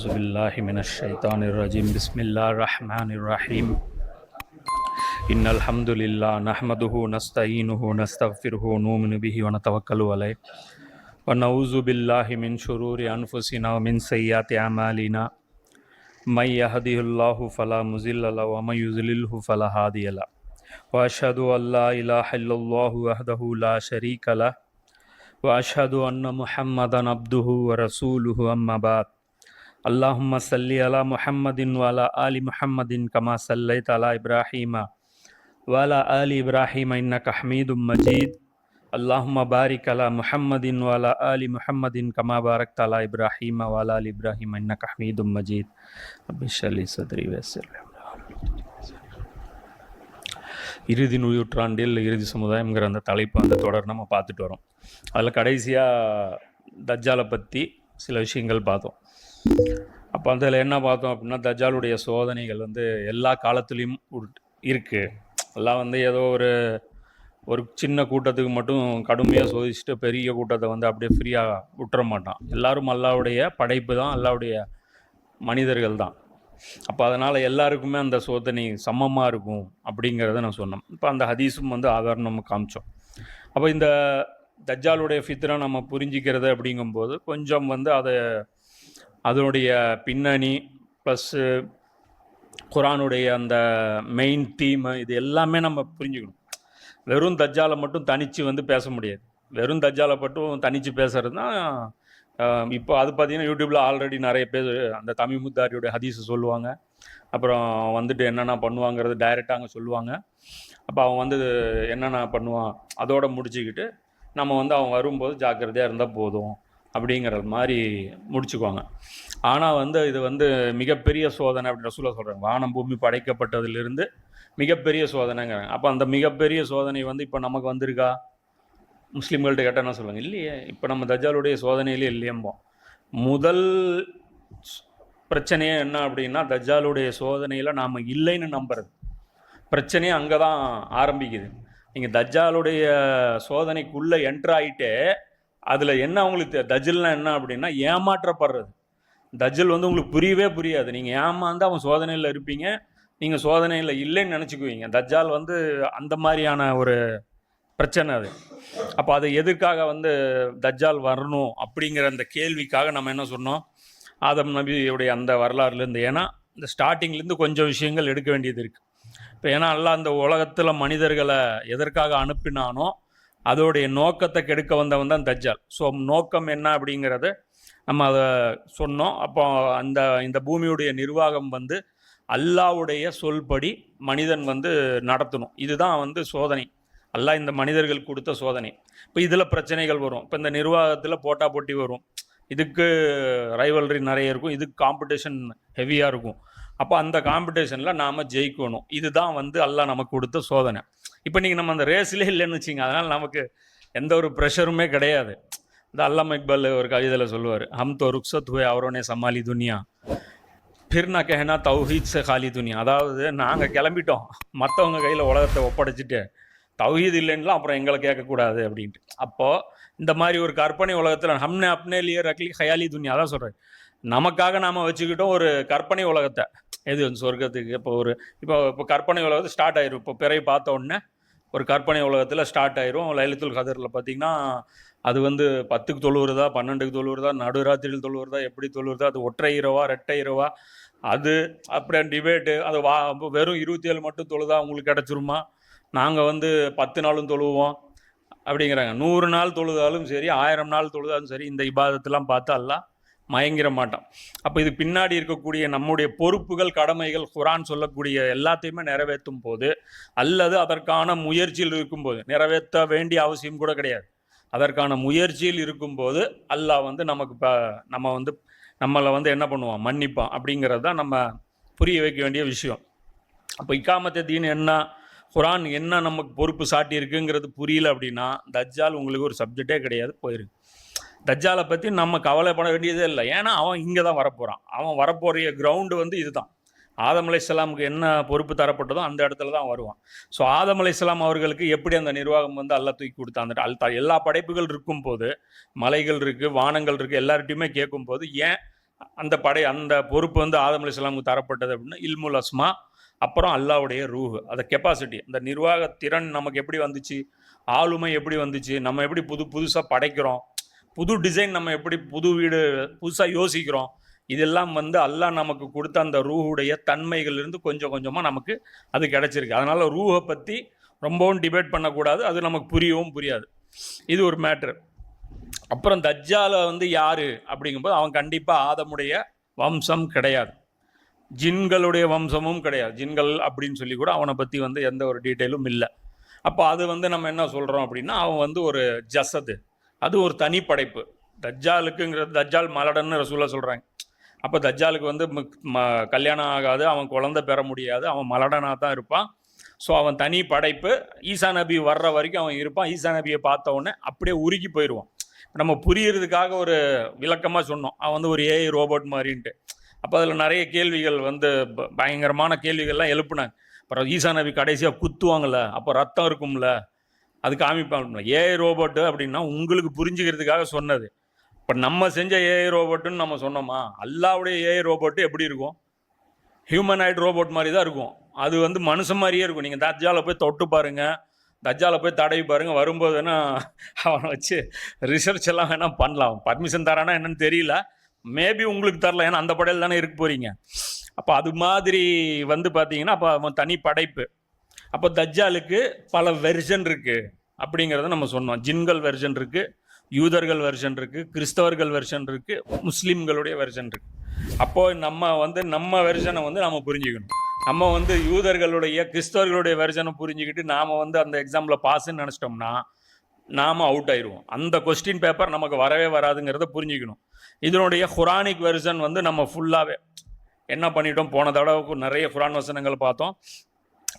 أعوذ بالله من الشيطان الرجيم بسم الله الرحمن الرحيم إن الحمد لله نحمده ونستعينه ونستغفره ونؤمن به ونتوكل عليه ونعوذ بالله من شرور أنفسنا ومن سيئات أعمالنا من يهده الله فلا مضل له ومن يضلله فلا هادي له وأشهد أن لا إله إلا الله وحده لا شريك له وأشهد أن محمدا عبده ورسوله أما بعد اللهم صل على محمد وعلى آل محمد كما صليت على إبراهيم وعلى آل إبراهيم إنك حميد مجيد اللهم بارك على محمد وعلى آل محمد كما باركت على إبراهيم وعلى آل إبراهيم إنك حميد مجيد رب اشرح لي صدري ويسر لي இறுதி நூற்றாண்டில் இறுதி சமுதாயம்ங்கிற அந்த தலைப்பு அந்த தொடர் நம்ம பார்த்துட்டு வரோம். அதில் கடைசியாக தஜ்ஜாலை பற்றி சில விஷயங்கள் பார்த்தோம். அப்போ அதில் என்ன பார்த்தோம் அப்படின்னா, தஜ்ஜாலுடைய சோதனைகள் எல்லா காலத்துலேயும் இருக்குது. எல்லாம் ஏதோ ஒரு சின்ன கூட்டத்துக்கு மட்டும் கடுமையாக சோதிச்சுட்டு பெரிய கூட்டத்தை அப்படியே ஃப்ரீயாக விட்டுற மாட்டான். எல்லாரும் அல்லாவுடைய படைப்பு தான், அல்லாவுடைய மனிதர்கள் தான். அப்போ அதனால் எல்லாருக்குமே அந்த சோதனை சமமாக இருக்கும் அப்படிங்கிறத நான் சொன்னோம். இப்போ அந்த ஹதீஸும் ஆதாரம் நம்ம காமிச்சோம். அப்போ இந்த தஜ்ஜாலுடைய ஃபித்ரா நம்ம புரிஞ்சிக்கிறது அப்படிங்கும்போது கொஞ்சம் அதனுடைய பின்னணி ப்ளஸ்ஸு குரானுடைய அந்த மெயின் தீம் இது எல்லாமே நம்ம புரிஞ்சுக்கணும். வெறும் தஜ்ஜாலை மட்டும் தனித்து பேச முடியாது. வெறும் தஜ்ஜாலை மட்டும் தனித்து பேசுகிறது தான். இப்போ அது பார்த்திங்கன்னா யூடியூப்பில் ஆல்ரெடி நிறைய பேர் அந்த தமிமுத்தாரியோடைய ஹதீஸை சொல்லுவாங்க. அப்புறம் என்னென்ன பண்ணுவாங்கிறது டைரெக்டாக அங்கே சொல்லுவாங்க. அப்போ அவன் என்னென்ன பண்ணுவான் அதோடு முடிச்சுக்கிட்டு நம்ம அவன் வரும்போது ஜாக்கிரதையாக இருந்தால் போதும் அப்படிங்கிற மாதிரி முடிச்சுக்குவாங்க. ஆனால் இது மிகப்பெரிய சோதனை அப்படின்னு ரசூலுல்லாஹ் சொல்கிறாங்க. வானம் பூமி படைக்கப்பட்டதிலிருந்து மிகப்பெரிய சோதனைங்கிறாங்க. அப்போ அந்த மிகப்பெரிய சோதனை இப்போ நமக்கு வந்திருக்கா? முஸ்லீம்கள்ட்ட கேட்டால் என்ன சொல்லுவாங்க? இல்லையே, இப்போ நம்ம தஜ்ஜாலுடைய சோதனையிலே இல்லையம்போம். முதல் பிரச்சனையே என்ன அப்படின்னா, தஜ்ஜாலுடைய சோதனையில் நாம் இல்லைன்னு நம்புறது. பிரச்சனையே அங்கே தான் ஆரம்பிக்குது. நீங்கள் தஜ்ஜாலுடைய சோதனைக்குள்ளே என்ட்ராயிட்டே அதில் என்ன உங்களுக்கு தஜ்ஜல்னால் என்ன அப்படின்னா ஏமாற்றப்படுறது. தஜ்ஜல் உங்களுக்கு புரியவே புரியாது. நீங்கள் ஏமாந்து அவன் சோதனையில் இருப்பீங்க, நீங்கள் சோதனையில் இல்லைன்னு நினச்சிக்குவீங்க. தஜ்ஜால் அந்த மாதிரியான ஒரு பிரச்சனை அது. அப்போ அது எதுக்காக தஜ்ஜால் வரணும் அப்படிங்கிற அந்த கேள்விக்காக நம்ம என்ன சொன்னோம், ஆதம் நபியுடைய அந்த வரலாறுலேருந்து. ஏன்னா இந்த ஸ்டார்டிங்லேருந்து கொஞ்சம் விஷயங்கள் எடுக்க வேண்டியது இருக்குது. இப்போ ஏன்னா அல்லாஹ் அந்த உலகத்தில் மனிதர்களை எதற்காக அனுப்பினானோ அதோடைய நோக்கத்தை கெடுக்க வந்தவன் தான் தஜ்ஜால். ஸோ நோக்கம் என்ன அப்படிங்கிறத நம்ம அதை சொன்னோம். அப்போ இந்த பூமியுடைய நிர்வாகம் அல்லாஹ்வுடைய சொல்படி மனிதன் நடத்தணும். இதுதான் சோதனை. அல்லாஹ் இந்த மனிதர்கள் கொடுத்த சோதனை. இப்போ இதில் பிரச்சனைகள் வரும். இப்போ இந்த நிர்வாகத்தில் போட்டா போட்டி வரும். இதுக்கு ரைவல்ரி நிறைய இருக்கும், இதுக்கு காம்படிஷன் ஹெவியாக இருக்கும். அப்போ அந்த காம்படிஷனில் நாம் ஜெயிக்கணும். இதுதான் அல்லாஹ் நமக்கு கொடுத்த சோதனை. இப்போ நீங்கள் நம்ம அந்த ரேஸ்லேயே இல்லைன்னு வச்சிங்க, அதனால் நமக்கு எந்த ஒரு ப்ரெஷருமே கிடையாது. இந்த அல்லாமா இக்பால் ஒரு கவிதையில் சொல்லுவார், ஹம் தோ ருக்ஸத் ஹுவே அவரோனே சமாளி துனியா பிர்னா கஹனா தௌஹீத் சே காலி துனியா. அதாவது நாங்கள் கிளம்பிட்டோம், மற்றவங்க கையில் உலகத்தை ஒப்படைச்சிட்டு தௌஹீத் இல்லைன்னுலாம் அப்புறம் எங்களை கேட்கக்கூடாது அப்படின்ட்டு. அப்போது இந்த மாதிரி ஒரு கற்பனை உலகத்தில் ஹம்னே அப்னே லியே ரக்லி ஹயாலி துனியா அதான் சொல்கிறேன். நமக்காக நாம் வச்சுக்கிட்டோம் ஒரு கற்பனை உலகத்தை. எது சொர்க்கத்துக்கு இப்போ கற்பனை உலகத்தை ஸ்டார்ட் ஆயிரும். இப்போ பிறை பார்த்த உடனே ஒரு கற்பனை உலகத்தில் ஸ்டார்ட் ஆயிரும். லைலத்துல் கதரில் பார்த்திங்கன்னா அது 10க்கு தொழுவுறதா 12க்கு தொழுவுறதா நடுராத்திரியில் தொழுவுறதா எப்படி தொழுவுறதா, அது ஒற்றை இரவா ரெட்டை இரவா, அது அப்படியே டிபேட்டு. அது வெறும் 27 மட்டும் தொழுதா உங்களுக்கு கிடச்சிருமா, நாங்கள் 10 நாளும் தொழுவோம் அப்படிங்கிறாங்க. 100 நாள் தொழுதாலும் சரி 1000 நாள் தொழுதாலும் சரி இந்த இபாதத்தெல்லாம் பார்த்து அல்லாஹ் மயங்கிற மாட்டான். அப்போ இது பின்னாடி இருக்கக்கூடிய நம்முடைய பொறுப்புகள் கடமைகள் குரான் சொல்லக்கூடிய எல்லாத்தையுமே நிறைவேற்றும் போது அல்லது அதற்கான முயற்சியில் இருக்கும்போது, நிறைவேற்ற வேண்டிய அவசியம் கூட கிடையாது, அதற்கான முயற்சியில் இருக்கும்போது அல்லாஹ் நமக்கு நம்மளை என்ன பண்ணுவான், மன்னிப்பான். அப்படிங்கிறது தான் நம்ம புரிய வைக்க வேண்டிய விஷயம். அப்போ இக்காமத்தை தீன் என்ன, குரான் என்ன நமக்கு பொறுப்பு சாட்டி இருக்குங்கிறது புரியல அப்படின்னா தஜ்ஜால் உங்களுக்கு ஒரு சப்ஜெக்டே கிடையாது, போயிருக்கு. தஜ்ஜாலை பற்றி நம்ம கவலைப்பட வேண்டியதே இல்லை. ஏன்னா அவன் இங்கே தான் வரப்போகிறான். அவன் வரப்போகிற கிரவுண்டு இதுதான். ஆதம் அலைஹிஸ்ஸலாமுக்கு என்ன பொறுப்பு தரப்பட்டதோ அந்த இடத்துல தான் வருவான். ஸோ ஆதம் அலைஹிஸ்ஸலாம் அவர்களுக்கு எப்படி அந்த நிர்வாகம் அல்லாஹ் தூக்கி கொடுத்தான். அந்த எல்லா படைப்புகள் இருக்கும்போது, மலைகள் இருக்குது, வானங்கள் இருக்குது, எல்லார்ட்டையுமே கேட்கும்போது ஏன் அந்த பொறுப்பு வந்து ஆதம் அலைஹிஸ்ஸலாமுக்கு தரப்பட்டது அப்படின்னா இல்முல் அஸ்மா, அப்புறம் அல்லாஹ்வுடைய ரூஹ், அந்த கெப்பாசிட்டி, அந்த நிர்வாக திறன் நமக்கு எப்படி வந்துச்சு, ஆளுமை எப்படி வந்துச்சு, நம்ம எப்படி புதுசாக படைக்கிறோம், புது டிசைன், நம்ம எப்படி புது வீடு புதுசாக யோசிக்கிறோம், இதெல்லாம் வந்து அல்லாஹ் நமக்கு கொடுத்த அந்த ரூஹுடைய தன்மைகளிலிருந்து கொஞ்சம் கொஞ்சமாக நமக்கு அது கிடச்சிருக்கு. அதனால் ரூஹை பற்றி ரொம்பவும் டிபேட் பண்ணக்கூடாது, அது நமக்கு புரியவும் புரியாது. இது ஒரு மேட்ரு. அப்புறம் தஜ்ஜாலை வந்து யார் அப்படிங்கும்போது அவன் கண்டிப்பாக ஆதமுடைய வம்சம் கிடையாது, ஜின்களுடைய வம்சமும் கிடையாது. ஜின்கள் அப்படின்னு சொல்லி கூட அவனை பற்றி வந்து எந்த ஒரு டீட்டெயிலும் இல்லை. அப்போ அது வந்து நம்ம என்ன சொல்கிறோம் அப்படின்னா, அவன் வந்து ஒரு ஜசது, அது ஒரு தனி படைப்பு. தஜ்ஜாலுக்குங்கிறது, தஜ்ஜால் மலடன்னு ரசூலா சொல்கிறாங்க. அப்போ தஜ்ஜாலுக்கு வந்து கல்யாணம் ஆகாது, அவன் குழந்தை பெற முடியாது, அவன் மலடனாக தான் இருப்பான். ஸோ அவன் தனி படைப்பு. ஈசா நபி வர்ற வரைக்கும் அவன் இருப்பான். ஈசா நபியை பார்த்த உடனே அப்படியே உருகி போயிடுவான். நம்ம புரியறதுக்காக ஒரு விளக்கமாக சொன்னோம், அவன் வந்து ஒரு ஏஐ ரோபோட் மாதிரின்ட்டு. அப்போ அதில் நிறைய கேள்விகள் வந்து பயங்கரமான கேள்விகள்லாம் எழுப்புனாங்க. அப்புறம் ஈசா நபி கடைசியாக குத்துவாங்கள்ல, அப்போ ரத்தம் இருக்கும்ல, அது காமிப்பாங்க. ஏஐ ரோபோட்டு அப்படின்னா உங்களுக்கு புரிஞ்சுக்கிறதுக்காக சொன்னது. இப்போ நம்ம செஞ்ச ஏஐ ரோபோட்டுன்னு நம்ம சொன்னோமா? அல்லாவுடைய ஏஐ ரோபோட்டு எப்படி இருக்கும்? ஹியூமனாய்டு ரோபோட் மாதிரி தான் இருக்கும். அது வந்து மனுஷன் மாதிரியே இருக்கும். நீங்கள் தஜ்ஜாலை போய் தொட்டு பாருங்கள், தஜ்ஜாலை போய் தடவி பாருங்கள். வரும்போது வேணால் அவனை வச்சு ரிசர்ச் எல்லாம் வேணால் பண்ணலாம். பர்மிஷன் தரானா என்னன்னு தெரியல, மேபி உங்களுக்கு தரல, ஏன்னா அந்த படையில் தானே இருக்க போகிறீங்க. அப்போ அது மாதிரி வந்து பார்த்தீங்கன்னா அப்போ அவன் தனி படைப்பு. அப்போ தஜ்ஜாலுக்கு பல வெர்ஷன் இருக்குது அப்படிங்கிறத நம்ம சொன்னோம். ஜின்கள் வெர்ஷன் இருக்குது, யூதர்கள் வெர்ஷன் இருக்குது, கிறிஸ்தவர்கள் வெர்ஷன் இருக்குது, முஸ்லீம்களுடைய வெர்ஷன் இருக்குது. அப்போது நம்ம வெர்ஷனை வந்து நம்ம புரிஞ்சுக்கணும். நம்ம வந்து யூதர்களுடைய கிறிஸ்தவர்களுடைய வெர்ஷனை புரிஞ்சுக்கிட்டு நாம் வந்து அந்த எக்ஸாமில் பாஸ்ன்னு நினச்சிட்டோம்னா நாம் அவுட் ஆயிடுவோம். அந்த கொஸ்டின் பேப்பர் நமக்கு வரவே வராதுங்கிறத புரிஞ்சுக்கணும். இதனுடைய குரானிக் வெர்ஷன் வந்து நம்ம ஃபுல்லாகவே என்ன பண்ணிட்டோம், போன தடவை நிறைய குரான் வசனங்கள் பார்த்தோம்.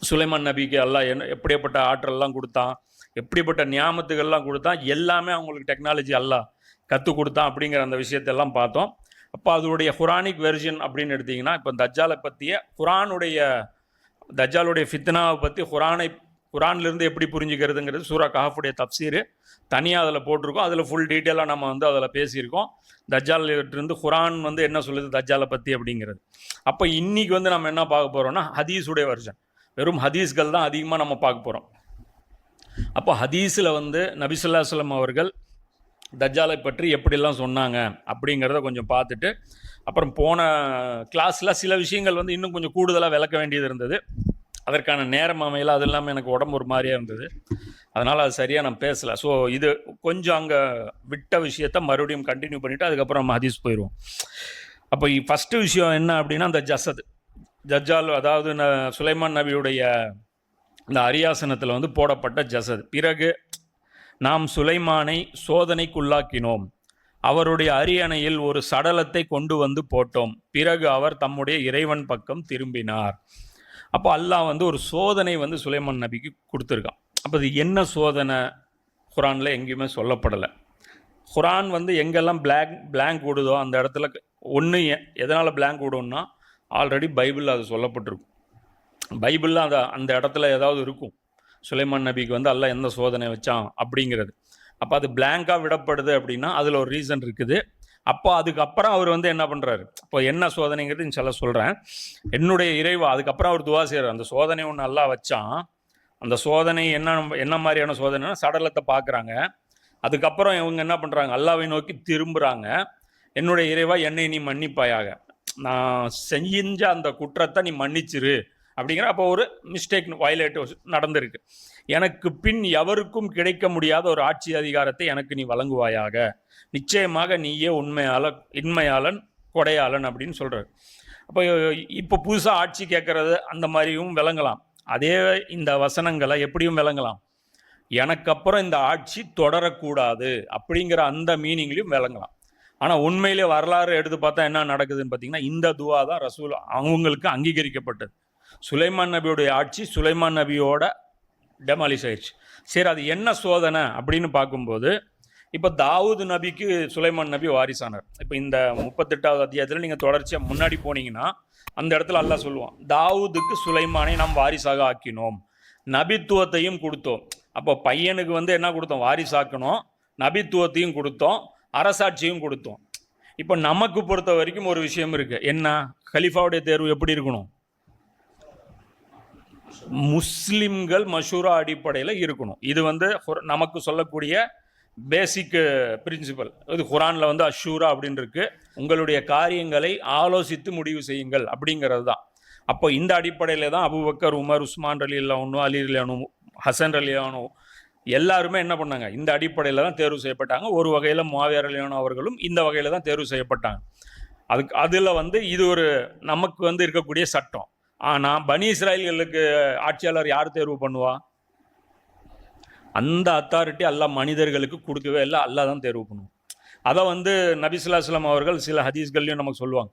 சுலைமான் நபிக்கு அல்லாஹ் எப்படிப்பட்ட ஆற்றல்லாம் கொடுத்தான், எப்படிப்பட்ட நியாமத்துகள்லாம் கொடுத்தான், எல்லாமே அவங்களுக்கு டெக்னாலஜி அல்லாஹ் கற்றுக் கொடுத்தான் அப்படிங்கிற அந்த விஷயத்தெல்லாம் பார்த்தோம். அப்போ அதோடைய குரானிக் வெர்ஷன் அப்படின்னு எடுத்திங்கன்னா, இப்போ தஜ்ஜாலை பற்றிய தஜ்ஜாலுடைய ஃபித்னாவை பற்றி குரான்லேருந்து எப்படி புரிஞ்சுக்கிறதுங்கிறது சூரா கஹஃபுடைய தப்சீர் தனியாக அதில் போட்டிருக்கோம். அதில் ஃபுல் டீட்டெயிலாக நம்ம வந்து அதில் பேசியிருக்கோம். தஜ்ஜாலிருந்து குரான் வந்து என்ன சொல்லுது தஜ்ஜாலை பற்றி அப்படிங்கிறது. அப்போ இன்றைக்கி வந்து நம்ம என்ன பார்க்க போகிறோம்னா ஹதீஸுடைய வெர்ஷன், வெறும் ஹதீஸ்கள் தான் அதிகமாக நம்ம பார்க்க போகிறோம். அப்போ ஹதீஸில் வந்து நபி ஸல்லல்லாஹு அலைஹி வஸல்லம் அவர்கள் தஜ்ஜாலை பற்றி எப்படிலாம் சொன்னாங்க அப்படிங்கிறத கொஞ்சம் பார்த்துட்டு, அப்புறம் போன கிளாஸில் சில விஷயங்கள் வந்து இன்னும் கொஞ்சம் கூடுதலாக விளக்க வேண்டியது இருந்தது. அதற்கான நேரம் அமையல, அது இல்லாமல் எனக்கு உடம்பு ஒரு மாதிரியாக இருந்தது, அதனால் அது சரியாக நான் பேசலை. ஸோ இது கொஞ்சம் அங்கே விட்ட விஷயத்தை மறுபடியும் கண்டினியூ பண்ணிவிட்டு அதுக்கப்புறம் நம்ம ஹதீஸ் போயிடுவோம். அப்போ ஃபஸ்ட்டு விஷயம் என்ன அப்படின்னா, அந்த ஜசது தஜ்ஜால், அதாவது சுலைமான் நபியுடைய இந்த அரியாசனத்தில் வந்து போடப்பட்ட ஜசது. பிறகு நாம் சுலைமானை சோதனைக்குள்ளாக்கினோம், அவருடைய அரியணையில் ஒரு சடலத்தை கொண்டு வந்து போட்டோம், பிறகு அவர் தம்முடைய இறைவன் பக்கம் திரும்பினார். அப்போ அல்லாஹ் வந்து ஒரு சோதனை வந்து சுலைமான் நபிக்கு கொடுத்துருக்கான். அப்போ இது என்ன சோதனை குரானில் எங்கேயுமே சொல்லப்படலை. குரான் வந்து எங்கெல்லாம் பிளாங்க் விடுதோ அந்த இடத்துல ஒன்று எதனால் பிளாங்க் விடும்னா, ஆல்ரெடி பைபிளில் அது சொல்லப்பட்டிருக்கும். பைபிளில் அந்த இடத்துல ஏதாவது இருக்கும், சுலைமான் நபிக்கு வந்து அல்லாஹ் எந்த சோதனை வச்சான் அப்படிங்கிறது. அப்போ அது பிளாங்காக விடப்படுது அப்படின்னா அதில் ஒரு ரீசன் இருக்குது. அப்போ அதுக்கப்புறம் அவர் வந்து என்ன பண்ணுறாரு, இப்போ என்ன சோதனைங்கிறது இன்ஷால்லா சொல்கிறேன். என்னுடைய இறைவா, அதுக்கப்புறம் அவர் துவா செய்கிறார். அந்த சோதனை ஒன்று அல்லாஹ் வச்சான். அந்த சோதனை என்ன மாதிரியான சோதனைனா, சடலத்தை பார்க்குறாங்க. அதுக்கப்புறம் இவங்க என்ன பண்ணுறாங்க, அல்லாஹ்வை நோக்கி திரும்புகிறாங்க. என்னுடைய இறைவா, என்னை நீ மன்னிப்பாயாக, நான் செஞ்ச அந்த குற்றத்தை நீ மன்னிச்சிரு அப்படிங்கிற. அப்போ ஒரு மிஸ்டேக் வயலேட் நடந்திருக்கு. எனக்கு பின் எவருக்கும் கிடைக்க முடியாத ஒரு ஆட்சி அதிகாரத்தை எனக்கு நீ வழங்குவாயாக, நிச்சயமாக நீயே இன்மையாளன் கொடையாளன் அப்படின்னு சொல்கிறார். அப்போ இப்போ புதுசாக ஆட்சி கேட்குறது அந்த மாதிரியும் விளங்கலாம். அதே இந்த வசனங்களை எப்படியும் விளங்கலாம், எனக்கு அப்புறம் இந்த ஆட்சி தொடரக்கூடாது அப்படிங்கிற அந்த மீனிங்லையும் விளங்கலாம். ஆனால் உண்மையிலே வரலாறு எடுத்து பார்த்தா என்ன நடக்குதுன்னு பார்த்தீங்கன்னா, இந்த துவா தான் ரசூல் அவங்களுக்கு அங்கீகரிக்கப்பட்டது. சுலைமான் நபியோடைய ஆட்சி சுலைமான் நபியோட டெமாலிஷ் ஆயிடுச்சு. சரி, அது என்ன சோதனை அப்படின்னு பார்க்கும்போது, இப்போ தாவூது நபிக்கு சுலைமான் நபி வாரிசானார். இப்போ இந்த 38வது அத்தியாயத்தில் நீங்கள் தொடர்ச்சியாக முன்னாடி போனீங்கன்னா அந்த இடத்துல அல்லாஹ் சொல்லுவான், தாவூதுக்கு சுலைமானை நாம் வாரிசாக ஆக்கினோம், நபித்துவத்தையும் கொடுத்தோம். அப்போ பையனுக்கு வந்து என்ன கொடுத்தோம், வாரிசாக்கணும், நபித்துவத்தையும் கொடுத்தோம், அரசாட்சியும் கொடுத்தோம். இப்போ நமக்கு பொறுத்த வரைக்கும் ஒரு விஷயம் இருக்குது. என்ன? கலீஃபாவுடைய தேர்வு எப்படி இருக்கணும்? முஸ்லிம்கள் மஷூரா அடிப்படையில் இருக்கணும். இது வந்து நமக்கு சொல்லக்கூடிய பேசிக் பிரின்சிபல். இது குரானில் வந்து அஷூரா அப்படின்னு இருக்கு. உங்களுடைய காரியங்களை ஆலோசித்து முடிவு செய்யுங்கள் அப்படிங்கிறது தான். அப்போ இந்த அடிப்படையில் தான் அபூபக்கர், உமர், உஸ்மான் ரலியல்லாஹு, அலி ரலியல்லாஹு, ஹசன் ரலியல்லாஹு எல்லாருமே என்ன பண்ணாங்க? இந்த அடிப்படையில் தான் தேர்வு செய்யப்பட்டாங்க. ஒரு வகையில் முஆவியா ரலியல்லாஹு அவர்களும் இந்த வகையில் தான் தேர்வு செய்யப்பட்டாங்க. அதில் வந்து இது ஒரு நமக்கு வந்து இருக்கக்கூடிய சட்டம். ஆனால் பனி இஸ்ராயல்களுக்கு ஆட்சியாளர் யார் தேர்வு பண்ணுவா? அந்த அத்தாரிட்டி அல்லாஹ் மனிதர்களுக்கு கொடுக்கவே இல்லை, அல்லாஹ் தான் தேர்வு பண்ணுவோம். அதை வந்து நபி ஸல்லல்லாஹு அலைஹி வஸல்லம் அவர்கள் சில ஹதீஸ்கள்லையும் நமக்கு சொல்லுவாங்க.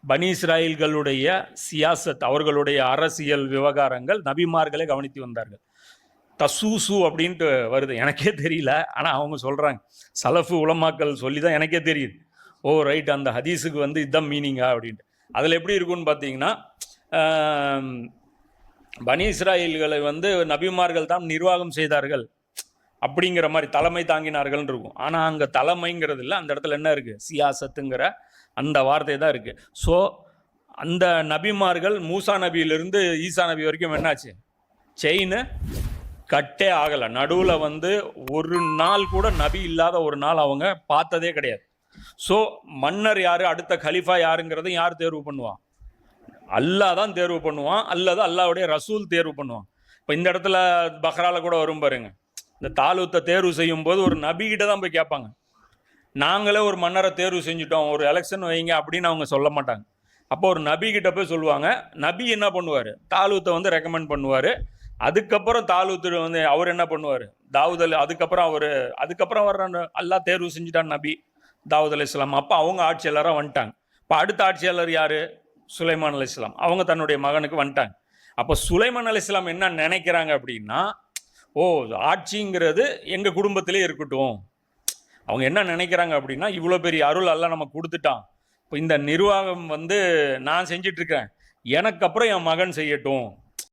பனி இஸ்ராயல்களுடைய சியாசத், அவர்களுடைய அரசியல் விவகாரங்கள் நபிமார்களே கவனித்து வந்தார்கள். தசூசு அப்படின்ட்டு வருது, எனக்கே தெரியல, ஆனால் அவங்க சொல்கிறாங்க. சலஃபு உலமாக்கள் சொல்லி தான் எனக்கே தெரியுது. ஓ ரைட், அந்த ஹதீஸுக்கு வந்து இதுதான் மீனிங்கா அப்படின்ட்டு. அதில் எப்படி இருக்குன்னு பார்த்தீங்கன்னா, பனி இஸ்ராயல்களை வந்து நபிமார்கள் தான் நிர்வாகம் செய்தார்கள் அப்படிங்கிற மாதிரி, தலைமை தாங்கினார்கள் இருக்கும். ஆனால் அங்கே தலைமைங்கிறது இல்லை, அந்த இடத்துல என்ன இருக்குது? சியாசத்துங்கிற அந்த வார்த்தை தான் இருக்குது. ஸோ அந்த நபிமார்கள் மூசா நபியிலிருந்து ஈசா நபி வரைக்கும் என்னாச்சு? செயின் கட்டே ஆகலை. நடுவில் வந்து ஒரு நாள் கூட நபி இல்லாத ஒரு நாள் அவங்க பார்த்ததே கிடையாது. ஸோ மன்னர் யார், அடுத்த கலீஃபா யாருங்கிறதையும் யார் தேர்வு பண்ணுவான்? அல்லாஹ் தான் தேர்வு பண்ணுவான், அல்லது அல்லாஹ்வுடைய ரசூல் தேர்வு பண்ணுவான். இப்போ இந்த இடத்துல பஹ்ரால கூட வரும் பாருங்க, இந்த தாலூத்தை தேர்வு செய்யும் போது ஒரு நபிகிட்ட தான் போய் கேட்பாங்க. நாங்களே ஒரு மன்னரை தேர்வு செஞ்சுட்டோம், ஒரு எலெக்ஷன் வைங்க அப்படின்னு அவங்க சொல்ல மாட்டாங்க. அப்போ ஒரு நபிகிட்ட போய் சொல்லுவாங்க. நபி என்ன பண்ணுவார்? தாலூத்தை வந்து ரெக்கமெண்ட் பண்ணுவார். அதுக்கப்புறம் தாலூத்து வந்து அவர் என்ன பண்ணுவார்? தாவூத் அதுக்கப்புறம் வர்ற அல்லாஹ் தேர்வு செஞ்சுட்டான் நபி தாவூத் அலைஹிஸ்ஸலாம். அப்போ அவங்க ஆட்சியாளராக வந்துட்டாங்க. இப்போ அடுத்த ஆட்சியாளர் யார்? சுலைமான் அலைஹிஸ்ஸலாம். அவங்க தன்னுடைய மகனுக்கு வந்துட்டாங்க. அப்போ சுலைமான் அலைஹிஸ்ஸலாம் என்ன நினைக்கிறாங்க அப்படின்னா, ஓ ஆட்சிங்கிறது எங்கள் குடும்பத்திலே இருக்கட்டும். அவங்க என்ன நினைக்கிறாங்க அப்படின்னா, இவ்வளோ பெரிய அருள் அல்லாஹ் நம்ம கொடுத்துட்டான், இப்போ இந்த நிர்வாகம் வந்து நான் செஞ்சிட்ருக்கேன், எனக்கு அப்புறம் என் மகன் செய்யட்டும்